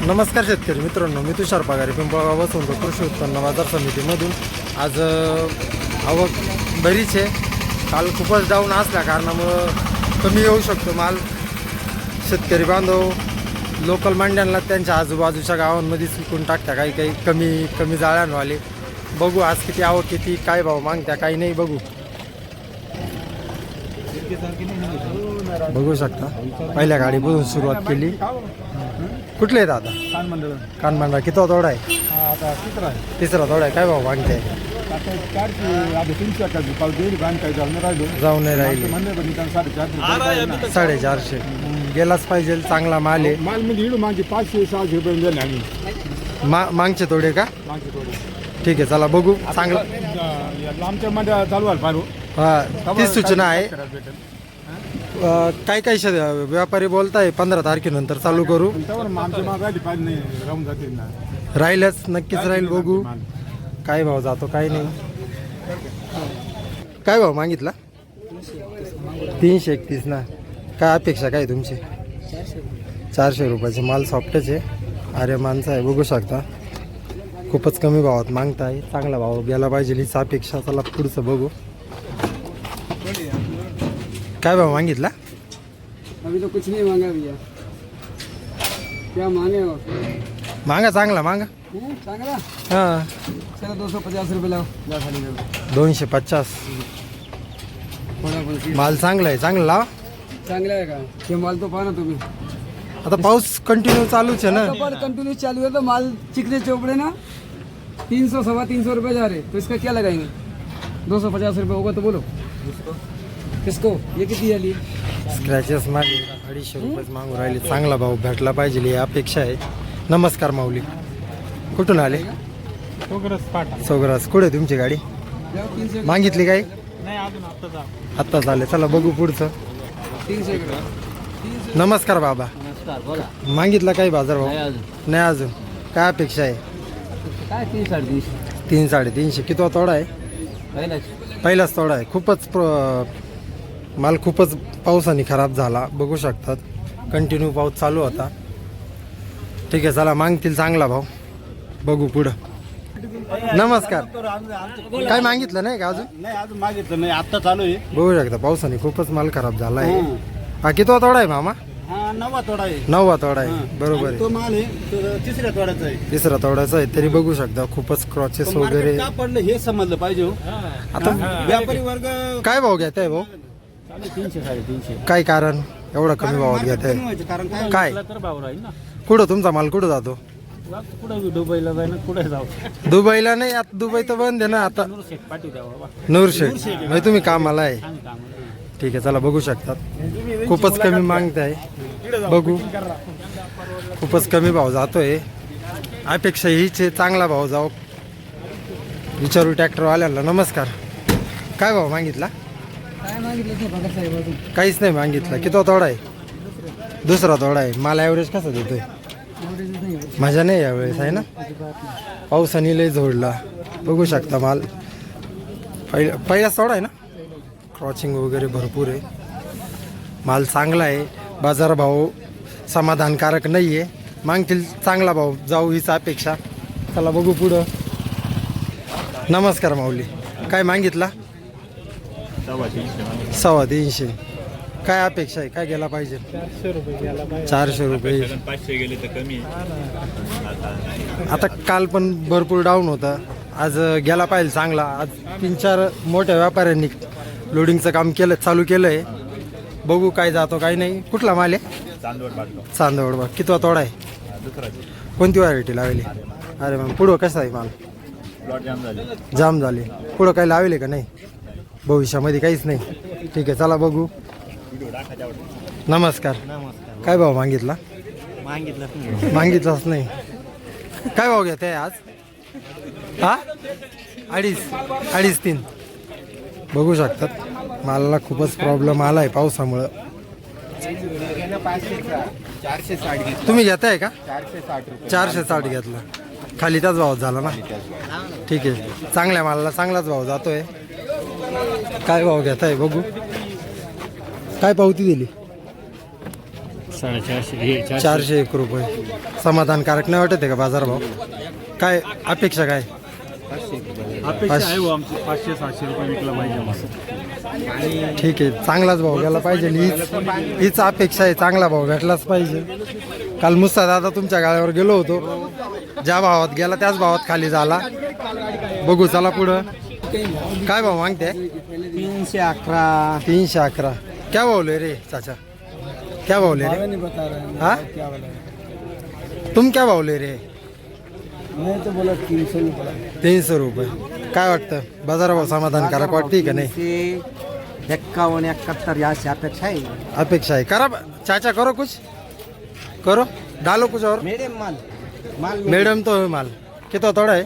नमस्कार शेतकरी मित्रांनो, मी तुषार पगारे पिंपळगाव वसंत कृषी उत्पन्न बाजार समितीमधून. आज आवक बरीच आहे. काल खूपच डाऊन असल्या कारणामुळं कमी येऊ शकतो माल. शेतकरी बांधव लोकल मांड्यांना त्यांच्या आजूबाजूच्या गावांमध्ये विकून टाकत्या, काही काही कमी जाळ्यांवाले. बघू आज किती आवक, किती काय भाव मागत्या, काही नाही बघू शकता. पहिल्या गाडीपासून सुरुवात केली. कुठले आहेत आता? कानमंडळ. किती तोडा आहे? तिसरा तोडा आहे. काय भाव मागते? जाऊन नाही राहिले. 450. गेलाच पाहिजे, चांगला माल आहे. माल म्हणजे 500-600 रुपये मागचे तोडे का? ठीक आहे, चला बघू. चांगलं आमच्या मध्ये चालू आहे पारू. हा, ती सूचना आहे. काही व्यापारी बोलताय 15 तारखेनंतर चालू करू. राहीलच, नक्कीच राहील. बघू काय भाव जातो, काय नाही. काय भाव मागितला? 331 ना. काय अपेक्षा काय तुमची? 400 रुपयाचे माल. सॉफ्टच आहे, अरे माणसं आहे, बघू शकता. खूपच कमी भावात मागताय. चांगला भाव गेला पाहिजे हीच अपेक्षा. चला पुढचं बघू. काय भाव मागितला? अभी तो कुछ नहीं मांगा भैया. क्या मांगे हो? मांगा, चांगला मांगा. चांगला. हां, चलो 250 रुपये लाओ. 250. माल चांगला आहे, चांगला लावा. चांगला आहे का? हे माल तो पहा ना तुम्ही. आता पाऊस कंटिन्यू चालूच आहे ना. कंटिन्यू चालू है तो माल चिकने चोपड़े ना 300 सवा 300 रुपये जा रहे, तो इसका क्या लगाएंगे? 250 रुपये होगा तो बोलो. किसको? ये किती आली? स्क्रॅचेस मागे 250 रुपयेच मागून राहिले. चांगला भाव भेटला पाहिजे ही अपेक्षा आहे. नमस्कार माऊली, कुठून आले? सोगरास. कुठे तुमची गाडी? मागितली काय? आत्ताच आले. चला बघू पुढचं. 300. नमस्कार बाबा. मागितला काही बाजार भाव? नाही अजून. काय अपेक्षा आहे? काय 300-350. 300-350. किती तोडा आहे? पहिलाच तोडा आहे. खूपच माल खूपच पावसाने खराब झाला, बघू शकतात. कंटिन्यू पाऊस चालू होता. ठीक आहे, चला मागतील चांगला भाव. बघू पुढं. नमस्कार. काय मागितलं नाही का अजून? नाही अजून मागितलं नाही, आता चालू आहे. बघू शकता पावसाने खूपच माल खराब झाला आहे. हा, किती तोडा आहे मामा? हा, 9वा तोडा आहे. 9वा तोडा आहे. बरोबर तो आहे. माल आहे तो तिसऱ्या तोड्याचा आहे. तिसरा तोडाचा आहे, तरी बघू शकता खूपच क्रॉचेस वगैरे. का पडलं हे समजलं पाहिजे हो. आता व्यापारी वर्ग काय भाव घेत आहे भाऊ? 300-350. काय कारण एवढा कमी भावात घेत आहे? कारण काय तर भाव राहील ना. कुठं तुमचा माल कुठं जातो? कुठे दुबईला जाय ना, कुठे जाऊ. दुबईला नाही, आता दुबई तर बंद आहे ना आता. नूरशेठ म्हणजे तुम्ही कामाला आहे. ठीक आहे, चला बघू शकतात. खूपच कमी मागताय. बघू, खूपच कमी भाव जातोय. अपेक्षा हीच आहे, चांगला भाव जाऊ. विचारू ट्रॅक्टरवाल्याला. नमस्कार. काय भाव मागितला? काय मागितलं ते बघा साहेब अजून. काहीच नाही मागितलं. किती तोडा आहे? दुसरा तोडा आहे. मला ॲव्हरेज कसा देतोय? मजा नाही यावेळेस आहे ना. पावसाने लय जोडला, बघू शकता. माल पहिलाच तोडा आहे ना. क्रॉचिंग वगैरे भरपूर आहे. माल चांगला आहे. बाजारभाव समाधानकारक नाही आहे. मागतील चांगला भाव जाऊ हीच अपेक्षा. चला बघू पुढं. नमस्कार माऊली. काय मागितला? 350. काय अपेक्षा आहे? काय गेला पाहिजे? 400 रुपये. 500 गेले तर कमी. आता काल पण भरपूर डाऊन होता, आज गेला पाहिजे चांगला. आज 3-4 मोठ्या व्यापाऱ्यांनी लोडिंगचं काम चालू केलं आहे. बघू काय जातो काय नाही. कुठला माल आहे? चांदवड. किती तोडा आहे? कोणती व्हरायटी लावली? अरे मग पुढं कसं आहे माल? जाम झाले. पुढं काही लावले का नाही? भविष्यामध्ये काहीच नाही. ठीक आहे, चला बघू. नमस्कार. काय भाव मागितला? मागितलाच नाही. काय भाव घेत आहे आज? हा, 2.5-3. बघू शकतात. मालाला खूपच प्रॉब्लेम आला आहे पावसामुळं. 460. तुम्ही घेताय का? 460 460 घेतला. खाली त्याच भाव झाला ना. ठीक आहे, चांगल्या मालाला चांगलाच भाव जातोय. काय भाव घेताय बघू. काय पावती दिली? 450 हे 401 रुपये समाधानकारक नाही वाटत आहे का बाजारभाव? काय अपेक्षा काय? अपेक्षा आहे हो आमची 500-700 रुपये विकला पाहिजे मस्त. ठीक आहे, चांगलाच भाव गेला पाहिजे. हीच अपेक्षा आहे, चांगला भाव भेटलाच पाहिजे. काल मुस्ता दादा तुमच्या गाड्यावर गेलो होतो, ज्या भावात गेला त्याच भावात खाली झाला. बघू चला पुढं. काय भाव मागते? 311. 311. क्या भाव ले रे चाचा? क्या भाव ले रे? हाँ तुम क्या भाव ले रे? मैं तो बोला 300 रुपये. 300 रुपये. काय वाटतं बाजारभाव समाधानकारक वाटते का नाही? 51-71 याची अपेक्षा आहे. अपेक्षा है करा चाचा, करो कुछ, करो डालो कुछ और. मीडियम माल मॅडम तो माल किती थोडा आहे?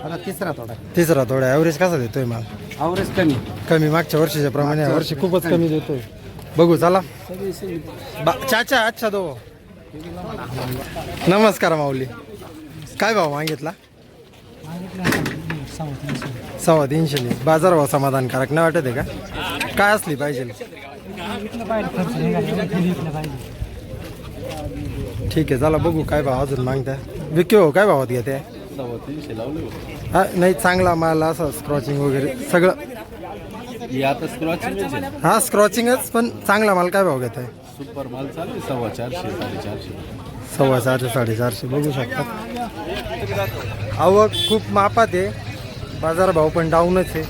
आता तिसरा थोडा तिसरा थोडा आहे. ॲव्हरेज कसा देतोय माल? अवरेज कमी. कमी मागच्या वर्षीच्या प्रमाणे या वर्षी खूपच कमी देतोय. बघू चला. चाचा अच्छा दो. नमस्कार माऊली. काय भाव मागितला? 350. बाजारभाव समाधानकारक नाही वाटत आहे का? काय असली पाहिजे? ठीक आहे चला बघू काय भाव अजून मागताय. विक्यो हो काय भावात घेते? 350 लावले होते. हा नाही, चांगला माल असं स्क्रॉचिंग वगैरे सगळं. हे आता स्क्रॉचिंग हा स्क्रॉचिंगच, पण चांगला माल काय भाव घेत आहे? सुपर माल चालू आहे 450-450. 450-450 बघू शकता. आवक खूप मापात आहे, बाजारभाव पण डाऊनच आहे.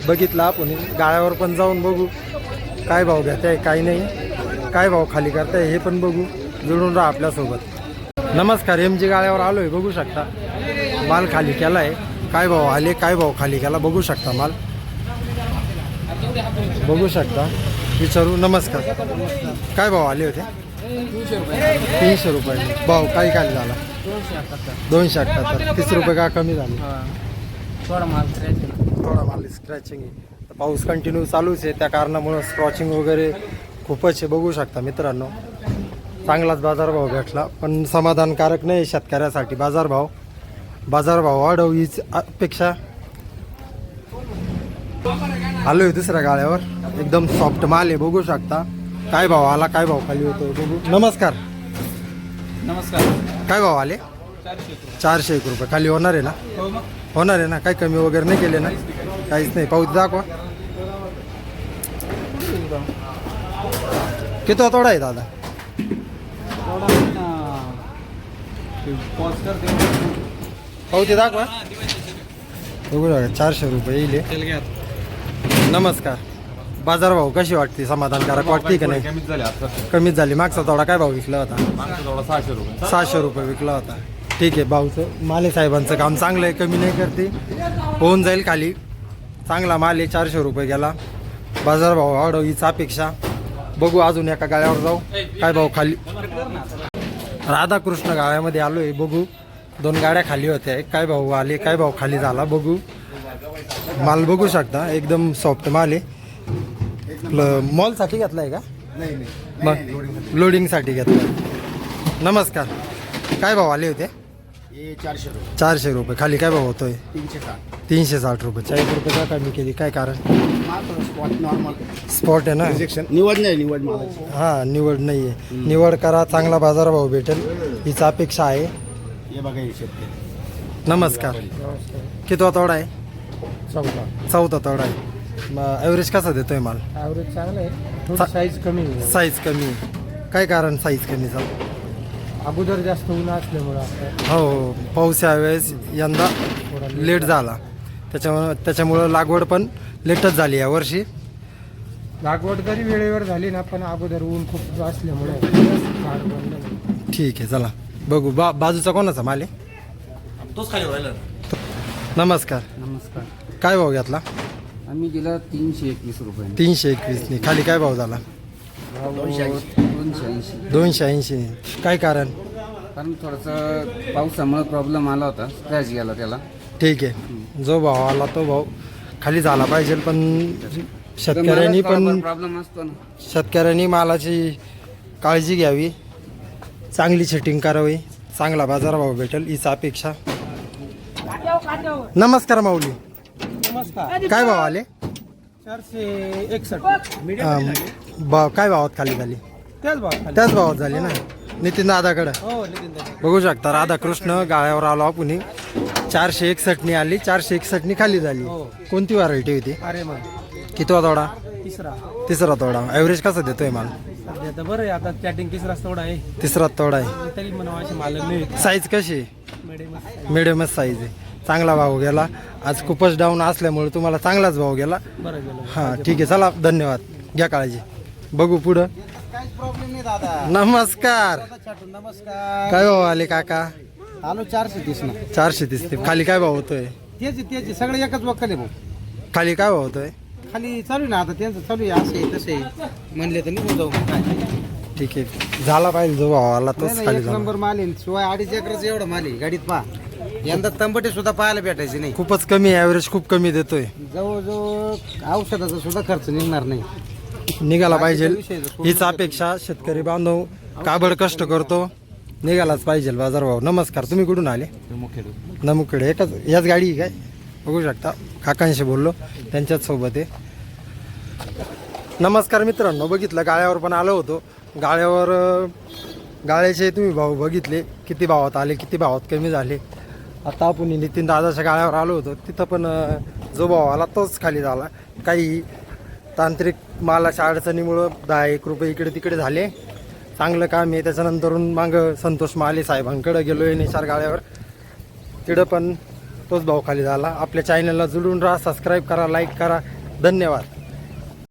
बघितलं आपण गाळ्यावर पण जाऊन बघू काय भाव घेत आहे काय नाही, काय भाव खाली करताय हे पण बघू. जुळून राहा आपल्यासोबत. नमस्कार. MG गाळ्यावर आलो आहे, बघू शकता माल खाली केला आहे. काय भाव आले काय भाव खाली केला बघू शकता. माल बघू शकता, विचारू. नमस्कार. काय भाव आले होते? 300 रुपये. भाव काही खाली झाला? 271. 30 रुपये का कमी झाले? थोडा माल स्क्रॅचिंग आहे. पाऊस कंटिन्यू चालूच आहे, त्या कारणामुळं स्क्रॉचिंग वगैरे खूपच आहे. बघू शकता मित्रांनो, चांगलाच बाजारभाव भेटला, पण समाधानकारक नाही शेतकऱ्यासाठी. बाजारभाव वाढव हीच अपेक्षा. आलो आहे दुसऱ्या गाळ्यावर, एकदम सॉफ्ट माल आहे. बघू शकता काय भाव आला काय भाव खाली होतो बघू. नमस्कार. काय भाव आले? 401 रुपये. खाली होणार आहे ना? होणार आहे ना? काही कमी वगैरे नाही केले ना? काहीच नाही. पाऊस दाखवा. किती तोडा आहे दादा? पावती दाखवा. बघू नका 400 रुपये येईल. नमस्कार. बाजारभाव कशी वाटते? समाधानकारक वाटते का नाही? कमीच झाली. मागचा थोडा काय भाव विकला होता? 600 रुपये विकला होता. ठीक आहे. भाऊचं माले साहेबांचं काम चांगलं आहे, कमी नाही करते, होऊन जाईल खाली. चांगला माल आहे. 400 रुपये गेला. बाजारभाव वाढव हीच अपेक्षा. बघू अजून एका गाळ्यावर जाऊ काय भाव खाली. राधाकृष्ण गाळ्यामध्ये आलो आहे, बघू. 2 गाड्या खाली होत्या, काय भाव आले काय भाव खाली झाला बघू. माल बघू शकता, एकदम सॉफ्ट माल आहे. मॉलसाठी घेतला आहे का? मग लोडिंगसाठी घेतला. नमस्कार. काय भाव आले होते? 400 रुपये. खाली काय भाव होतोय? 360 रुपये. 40 रुपये का कमी केली? काय कारण? स्पॉट आहे ना? निवड नाही. हां निवड नाही आहे. निवड करा, चांगला बाजारभाव भेटेल हीच अपेक्षा आहे. नमस्कार. किती तोडा आहे? चौथा तोडा आहे. मग ॲव्हरेज कसा देतोय माल? ॲव्हरेज चांगलं आहे, साईज कमी आहे. साईज कमी आहे. काय कारण साईज कमी झालं? अगोदर जास्त ऊन असल्यामुळं. हो, पाऊस यावेळेस यंदा लेट झाला, त्याच्यामुळं लागवड पण लेटच झाली यावर्षी. लागवड जरी वेळेवर झाली ना, पण अगोदर ऊन खूप असल्यामुळे. ठीक आहे चला बघू. बाजूचा कोणाचा माल आहे? तोच खाली व्हायला. नमस्कार. काय भाव घेतला? आम्ही दिला 321 रुपये. 321 नाही. खाली काय भाव झाला? 280. काय कारण? कारण थोडंसं पावसामुळे प्रॉब्लेम आला होता, स्क्रॅच गेला त्याला. ठीक आहे. जो भाव आला तो भाव खाली झाला पाहिजे, पण शेतकऱ्यांनी प्रॉब्लेम असतो ना. शेतकऱ्यांनी मालाची काळजी घ्यावी, चांगली सेटिंग करावी, चांगला बाजारभाव भेटेल हीच अपेक्षा. नमस्कार माऊली. काय भाव आले? 461. काय भावात खाली झाली? त्याच भावात झाली ना नितीन दादाकडं. बघू शकता राधाकृष्ण गाळ्यावर आलो आपण. 461 आली, 461 खाली झाली. कोणती व्हरायटी होती? अरे मग कितवा तोडा? तिसरा तोडा. ॲव्हरेज कसं देतोय माल? सध्या तर बरं आहे, आता चॅटिंग तिसरा थोडा आहे, तिसरा तोडा आहे. तरी म्हणून असे माल नाही. साईज कशी? मिडियम मिडियमच साईज आहे. चांगला भाव गेला आज. खूपच डाऊन असल्यामुळे तुम्हाला चांगलाच भाव गेला. बरं गेलं. हां ठीक आहे, चला धन्यवाद, घ्या काळजी. बघू पुढं. काहीच प्रॉब्लेम नाही दादा. नमस्कार. नमस्कार. काय भाव आले काका? आलो 430 ना. 430. खाली काय भाव होतोय? तेच सगळे एकच वक्कल आहे भाऊ. खाली काय भाव होतोय? खाली चालू आहे ना आता त्यांचं चालू आहे, असे तसे म्हणले तर निघून जाऊ. ठीक आहे, झाला पाहिजे जो भाव आला तोच खाली एक जाणार. नंबर माल आहे. शिवाय 2.5 एकरच एवढं माल आहे गाडीत पहा. यंदा तंबटे सुद्धा पाहायला भेटायचे नाही. खूपच कमी, ॲव्हरेज खूप कमी देतोय. जवळजवळ औषधाचा सुद्धा खर्च निघणार नाही. निघाला पाहिजे हीच अपेक्षा. शेतकरी बांधव काबड कष्ट करतो, निघालाच पाहिजे बाजारभाव. नमस्कार, तुम्ही कुठून आले? नमुकडे. एकच याच गाडी काय? बघू शकता, काकांशी बोललो, त्यांच्याच सोबत आहे. नमस्कार मित्रांनो, बघितलं गाळ्यावर पण आलो होतो. गाळ्याचे तुम्ही भाव बघितले, किती भावात आले, किती भावात कमी झाले. आता आपण नितीन दादाच्या गाळ्यावर आलो होतो, तिथं पण जो भाव आला तोच खाली झाला. काही तांत्रिक मालाच्या अडचणीमुळं 10-1 रुपये इकडे तिकडे झाले. चांगलं काम आहे. त्याच्यानंतरून मागं संतोष माले साहेबांकडे गेलो आहे निसार गाळ्यावर, तिकडं पण तोच भाव खाली झाला. आपल्या चॅनलला जुळून राहा, सबस्क्राईब करा, लाईक करा. धन्यवाद.